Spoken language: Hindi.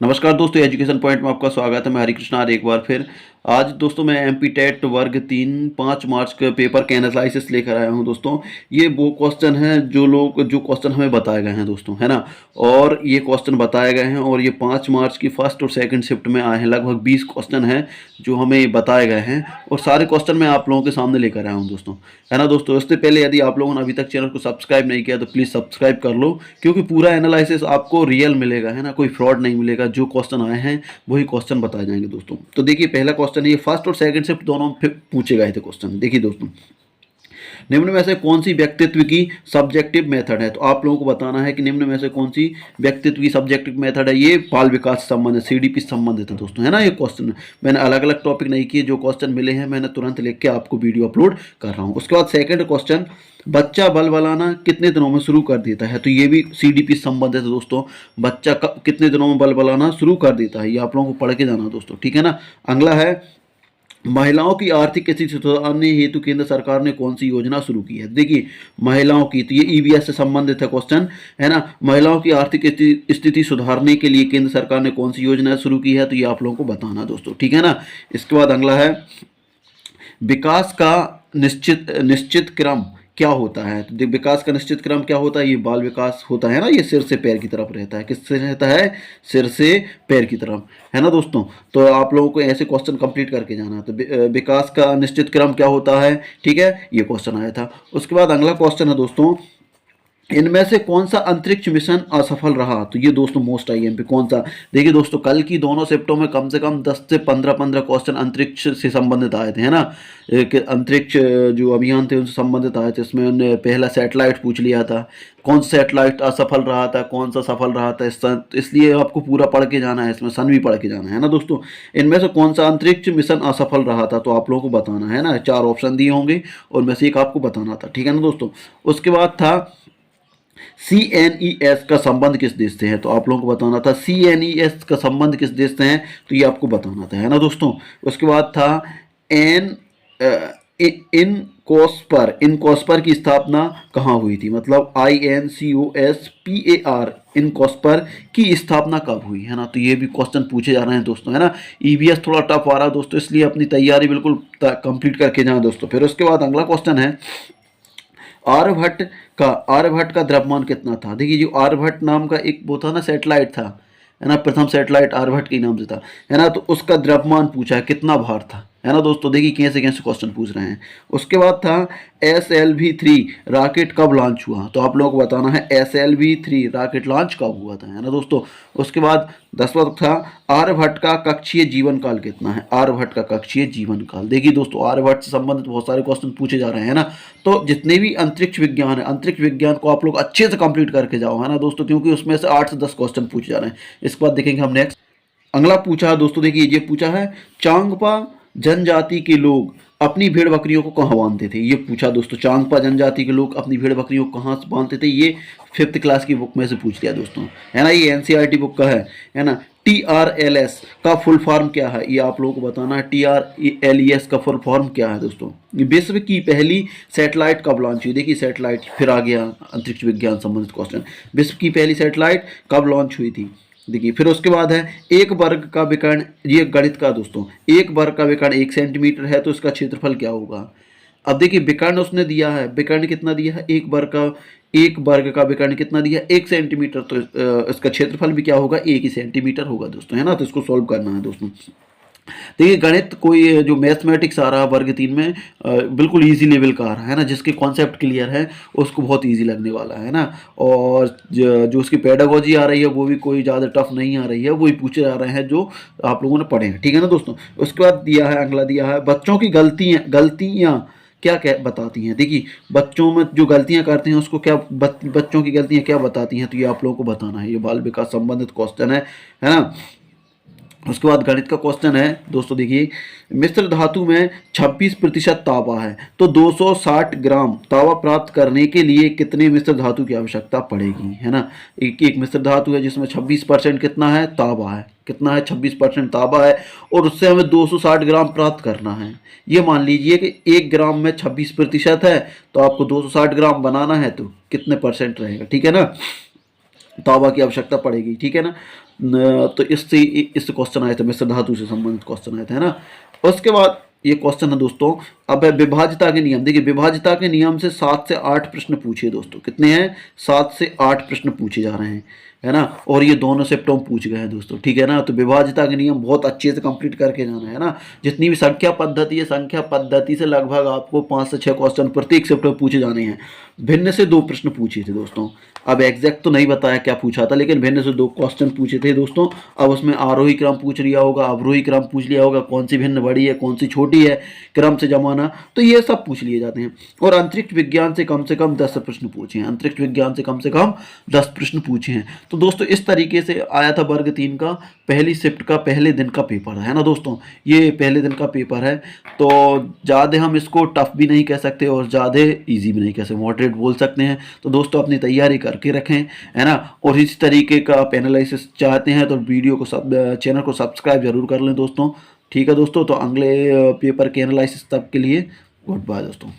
नमस्कार दोस्तों, एजुकेशन पॉइंट में आपका स्वागत है। मैं हरिकृष्ण आर्य एक बार फिर। आज दोस्तों मैं एमपी टेट वर्ग 3 5 मार्च के पेपर के एनालिसिस लेकर आया हूं दोस्तों। ये वो क्वेश्चन हैं जो क्वेश्चन हमें बताए गए हैं दोस्तों, है ना। और ये क्वेश्चन बताए गए हैं और ये 5 मार्च की फर्स्ट और सेकंड शिफ्ट में आए हैं। लगभग 20 क्वेश्चन हैं जो हमें बताए गए हैं और सारे क्वेश्चन मैं आप लोगों के सामने लेकर आया हूँ दोस्तों, है ना दोस्तों। इससे पहले यदि आप लोगों ने अभी तक चैनल को सब्सक्राइब नहीं किया तो प्लीज़ सब्सक्राइब कर लो, क्योंकि पूरा एनालिसिस आपको रियल मिलेगा, है ना। कोई फ्रॉड नहीं मिलेगा। जो क्वेश्चन आए हैं वही क्वेश्चन बताए जाएंगे दोस्तों। तो देखिए, पहला क्वेश्चन, ये फर्स्ट और सेकंड शिफ्ट दोनों में पूछे गए थे क्वेश्चन। देखिए दोस्तों, निम्न में से कौन सी व्यक्तित्व की सब्जेक्टिव मेथड है। तो आप लोगों को बताना है कि निम्न में से कौन सी व्यक्तित्व की सब्जेक्टिव मेथड है। ये बाल विकास से संबंधित, सीडीपी से संबंधित है दोस्तों, है ना। ये क्वेश्चन मैंने अलग अलग टॉपिक नहीं किए, जो क्वेश्चन मिले हैं मैंने तुरंत लिख के आपको वीडियो अपलोड कर रहा हूँ। उसके बाद सेकंड क्वेश्चन, बच्चा बल बलाना कितने दिनों में शुरू कर देता है। तो ये भी सीडीपी से संबंधित है दोस्तों। बच्चा कितने दिनों में बल बलाना शुरू कर देता है, ये आप लोगों को पढ़ के जाना दोस्तों, ठीक है ना। अगला है, महिलाओं की आर्थिक स्थिति सुधारने हेतु केंद्र सरकार ने कौन सी योजना शुरू की है। देखिए, महिलाओं की, तो ये ईवीएस से संबंधित है क्वेश्चन, है ना। महिलाओं की आर्थिक स्थिति सुधारने के लिए केंद्र सरकार ने कौन सी योजना शुरू की है, तो ये आप लोगों को बताना दोस्तों, ठीक है ना। इसके बाद अगला है, विकास का निश्चित निश्चित क्रम क्या होता है। तो विकास का निश्चित क्रम क्या होता है, ये बाल विकास होता है ना। ये सिर से पैर की तरफ रहता है। किससे रहता है, सिर से पैर की तरफ, है ना दोस्तों। तो आप लोगों को ऐसे क्वेश्चन कंप्लीट करके जाना है। तो विकास का निश्चित क्रम क्या होता है, ठीक है, ये क्वेश्चन आया था। उसके बाद अगला क्वेश्चन है दोस्तों, इनमें से कौन सा अंतरिक्ष मिशन असफल रहा। तो ये दोस्तों मोस्ट आईएमपी कौन सा। देखिए दोस्तों, कल की दोनों शिफ्टों में कम से कम 10 से 15 क्वेश्चन अंतरिक्ष से संबंधित आए थे, है ना। एक अंतरिक्ष जो अभियान थे उनसे संबंधित आए थे। इसमें उन्होंने पहला सैटेलाइट पूछ लिया था, कौन सा सैटेलाइट असफल रहा था, कौन सा सफल रहा था। इसलिए आपको पूरा पढ़ के जाना है, इसमें सन भी पढ़ के जाना है ना दोस्तों। इनमें से कौन सा अंतरिक्ष मिशन असफल रहा था, तो आप लोगों को बताना है ना। 4 ऑप्शन दिए होंगे और में से एक आपको बताना था, ठीक है ना दोस्तों। उसके बाद था, CNES का संबंध किस देश से है। तो आप लोगों को बताना था CNES का संबंध किस देश से है, तो ये आपको बताना था, है ना दोस्तों। उसके बाद था एन इनकॉस्पर की स्थापना कहाँ हुई थी। मतलब INCOSPAR इनकॉस्पर की स्थापना कब हुई, है ना। तो ये भी क्वेश्चन पूछे जा रहे हैं दोस्तों, है ना। ईवीएस थोड़ा टफ आ रहा है दोस्तों, इसलिए अपनी तैयारी बिल्कुल कंप्लीट करके जाएं दोस्तों। फिर उसके बाद अगला क्वेश्चन है, आर्यभट्ट का द्रव्यमान कितना था। देखिए, जो आर्यभट्ट नाम का एक वो था ना, सैटेलाइट था, है ना। प्रथम सैटेलाइट आर्यभट्ट के नाम से था, है ना। तो उसका द्रव्यमान पूछा है, कितना भार था, है ना दोस्तों। देखिए कैसे कैसे क्वेश्चन पूछ रहे हैं। उसके बाद था, SLV-3 रॉकेट कब लॉन्च हुआ। तो आप लोगों को बताना है SLV-3 रॉकेट लॉन्च कब हुआ था, है ना दोस्तों। उसके बाद 10वां था, आर्यभट्ट का कक्षीय जीवन काल कितना है। आर्यभट्ट का कक्षीय जीवन काल। देखिए दोस्तों, आर्यभट्ट से संबंधित बहुत सारे क्वेश्चन पूछे जा रहे हैं, है ना। तो जितने भी अंतरिक्ष विज्ञान है, अंतरिक्ष विज्ञान को आप लोग अच्छे से कंप्लीट करके जाओ, है ना दोस्तों, क्योंकि उसमें से 8 से 10 क्वेश्चन पूछे जा रहे हैं। इसके बाद देखेंगे हम नेक्स्ट। अगला पूछा है दोस्तों, देखिए ये पूछा है, चांगपा जनजाति के लोग अपनी भेड़ बकरियों को कहाँ बांधते थे। ये पूछा दोस्तों, चांगपा जनजाति के लोग अपनी भेड़ बकरियों को कहाँ बांधते थे। ये 5th क्लास की बुक में से पूछ लिया दोस्तों, है ना। ये NCERT बुक का है ना। TRLS का फुल फॉर्म क्या है, ये आप लोगों को बताना है। TRLES का फुल फॉर्म क्या है दोस्तों। विश्व की पहली सैटेलाइट कब लॉन्च हुई। देखिए सैटेलाइट, फिर आ गया अंतरिक्ष विज्ञान संबंधित क्वेश्चन। विश्व की पहली सैटेलाइट कब लॉन्च हुई थी। देखिए फिर उसके बाद है, एक वर्ग का विकर्ण, ये गणित का दोस्तों, एक वर्ग का विकर्ण 1 सेंटीमीटर है तो इसका क्षेत्रफल क्या होगा। अब देखिए विकर्ण उसने दिया है, विकर्ण कितना दिया है, एक वर्ग का विकर्ण कितना दिया है, 1 सेंटीमीटर। तो इसका क्षेत्रफल भी क्या होगा, 1 ही सेंटीमीटर होगा दोस्तों, है ना। तो इसको सॉल्व करना है दोस्तों। देखिए गणित कोई जो मैथमेटिक्स आ रहा है वर्ग 3 में, बिल्कुल इजी लेवल का आ रहा है ना। जिसके कॉन्सेप्ट क्लियर है उसको बहुत इजी लगने वाला है ना। और जो उसकी पेडागोजी आ रही है वो भी कोई ज़्यादा टफ नहीं आ रही है, वही पूछे जा रहे हैं जो आप लोगों ने पढ़े हैं, ठीक है ना दोस्तों। उसके बाद दिया है, अगला दिया है, बच्चों की गलतियाँ क्या क्या बताती हैं। देखिए बच्चों में जो गलतियां करते हैं उसको क्या, बच्चों की गलतियां क्या बताती हैं, तो ये आप लोगों को बताना है। ये बाल विकास संबंधित क्वेश्चन है ना। उसके बाद गणित का क्वेश्चन है दोस्तों, देखिए मिश्र धातु में 26% तांबा है तो 260 ग्राम तांबा प्राप्त करने के लिए कितने मिश्र धातु की आवश्यकता पड़ेगी, है ना। एक मिश्र धातु है जिसमें 26% कितना है, तांबा है। कितना है, 26% तांबा है और उससे हमें 260 ग्राम प्राप्त करना है। ये मान लीजिए कि 1 ग्राम में 26% है तो आपको 260 ग्राम बनाना है तो कितने परसेंट रहेगा, ठीक है ना। तांबा की आवश्यकता पड़ेगी, ठीक है ना। तो इससे इस क्वेश्चन आए थे, मिश्र धातु से संबंधित क्वेश्चन आए थे, है ना। उसके बाद ये क्वेश्चन है दोस्तों, अब है विभाज्यता के नियम। देखिए विभाज्यता के नियम से 7 से 8 प्रश्न पूछे दोस्तों, कितने हैं, 7 से 8 प्रश्न पूछे जा रहे हैं, है ना। और ये दोनों शिफ्टों में पूछ गए हैं दोस्तों, ठीक है ना। तो विभाज्यता के नियम बहुत अच्छे से कंप्लीट करके जाना है ना। जितनी भी संख्या पद्धति है, संख्या पद्धति से लगभग आपको 5 से 6 क्वेश्चन प्रत्येक शिफ्ट में पूछे जाने हैं। भिन्न से 2 प्रश्न पूछे थे दोस्तों, अब एग्जैक्ट तो नहीं बताया क्या पूछा था, लेकिन भिन्न से 2 क्वेश्चन पूछे थे दोस्तों। अब उसमें आरोही क्रम पूछ लिया होगा, अवरोही क्रम पूछ लिया होगा, कौन सी भिन्न बड़ी है, कौन सी छोटी है, क्रम से जमाना, तो ये सब पूछ लिए जाते हैं। और अंतरिक्ष विज्ञान से कम 10 प्रश्न पूछे हैं, अंतरिक्ष विज्ञान से कम 10 प्रश्न पूछे हैं। तो दोस्तों इस तरीके से आया था वर्ग 3 का पहली शिफ्ट का पहले दिन का पेपर, है ना दोस्तों। ये पहले दिन का पेपर है, तो ज़्यादा हम इसको टफ भी नहीं कह सकते और ज़्यादा ईजी भी नहीं कह सकते, मॉडरेट बोल सकते हैं। तो दोस्तों अपनी तैयारी करके रखें, है ना। और इस तरीके का आप एनालिसिस चाहते हैं तो वीडियो को चैनल को सब्सक्राइब जरूर कर लें दोस्तों, ठीक है दोस्तों। तो अगले पेपर के एनालिसिस तक के लिए गुड बाय दोस्तों।